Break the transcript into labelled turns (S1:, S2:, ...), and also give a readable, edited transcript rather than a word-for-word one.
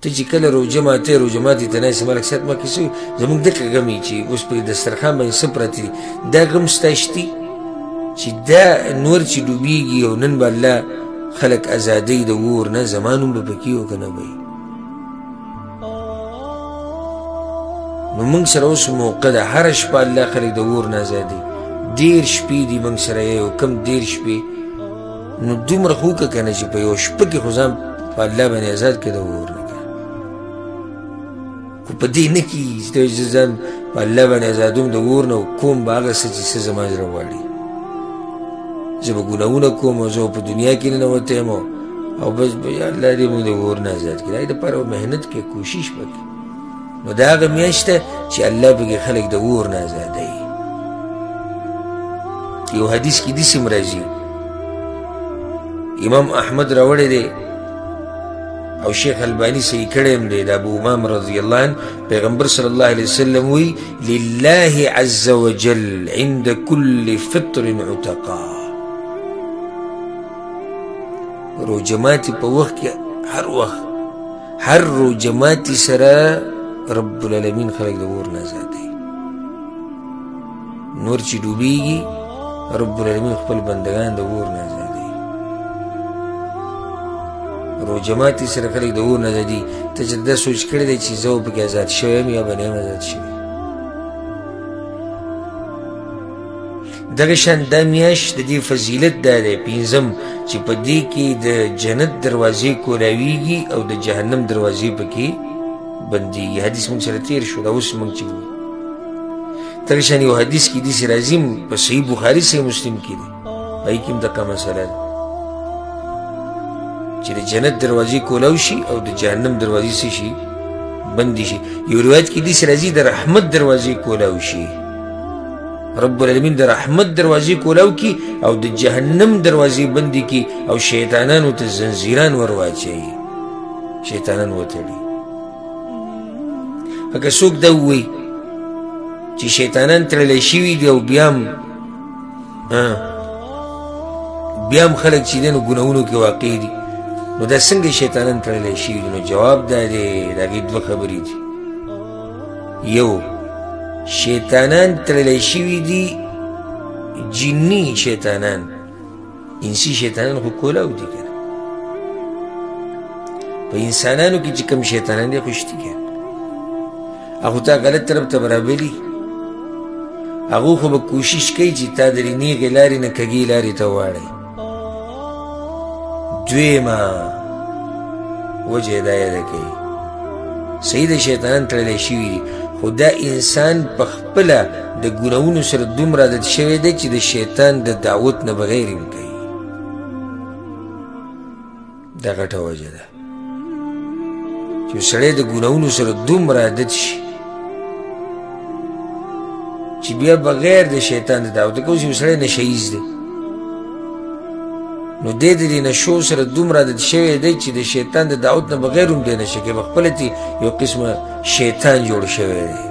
S1: ته چې کله روژه ماتې روژه ماتې ته ناستې ملک صاحب ما کې څه زموږ دکه غم یې چې اوس پرې دسترخوان باندې څه پراته دي دا غم ستا شتي چې دا نور چې ډوبېږي او نن به الله خلک ازادۍ د اور نه زما نوم به پکې و که نه به نو موږ سره اوس موقع ده هره شپه الله خلک د اور نه ازادوي 10 شپې دي موږ سره یو کم 10 شپې نو دومره خو وکړه که نه چې په یو شپه کې خو ځان په الله باندې ازاد کړې د اور نه که خو په دې نه کېږي چې ته زه ځان په الله باندې ازادوم د اور نه کوم به هغه څه چې څه زما زړه غواړي زه به ګناهونه کوم او زه په دنیا کې ننوتی یم او بس به یا الله دې موږ د اور نه ازاد کړي هغې دپاره محنت کوي کوشش وکړي نو دا هغه میاشت ده چې الله پکې خلک د اور نه ازادوي یو حدیث کې داسې هم راځي امام احمد راوړی دی او شیخ البانی صحیح کړی هم دی د ابو امام رضی الله عنه پیغمبر صلی الله علیه وسلم وی لله عز وجل عند كل فطر عتقا روژه ماتي په وخت کې هر وخت هر روژه ماتي سره رب العالمین خلق د اور نه ازادوي نور چې ډوبېږي رب العالمین خپل بندگان د اور نه ازادوي روژه ماتي سره خلق د اور نه ازادي ته چې دا سوچ کړی دی چې زه پکې ازاد شوی یم یا به نه یم ازاد شوی دغه شان دا میاشت د دې فضیلت دا دی پنځم چې په دې کې د جنت دروازې کولاویږي او د جهنم دروازې پکې بندېږي حدیث موږ سره تېر شو دا اوس موږ چې وایو دغه شان یو حدیث کې داسې راځي په صحیح بخاري صحیح مسلم کې دی هغې کې هم دغه مسله ده چې د جنت دروازې کولاو شي او د جهنم دروازې څه شي بندې شي یو روایت کې داسې راځي د رحمت دروازې کولاو شي رب العالمین د رحمت دروازې کولاو کی او د جهنم دروازې بندې کی او شیطانانو ته زنځیران ور واچوي شیطانان وتړي اگه څوک دا ووایي چې شیطانان تړلی شوي دي او بیا هم خلک چې دی نو ګناهونو کې واقع دي نو دا څنګه شیطانان تړلی شوي دي نو جواب دا دی د هغې دوه خبرې دي یو شیطانان تړلی شوي دي جني شیطانان انسي شیطانان خو کولاو دي که نه په انسانانو کې چې کوم شیطانان دي خو شتي که هغو تا غلط طرف ته برابري هغو خو به کوشش کوي چې تا د نیغې لارې نه کږې لارې ته واړئ دویمه وجه یې دا یاده کوي صحیح د شیطانان تړلی شوي دي خو دا انسان په خپله د ګناهونو سره دومره عادت شوی دی چې د شیطان د دعوت نه بغیر هم کوي دا غټه وجه ده چې سړی د ګناهونو سره دومره عادت شي چې بیا بغیر د شیطان د دعوت کوي چې سړی نشهیز دی نو دی د دې نشو سره دومره عادت شوی دی چې د شیطان د دعوت نه بغیر هم دی نشه کوي په خپله یو قسمه شیطان جوړ شوی دی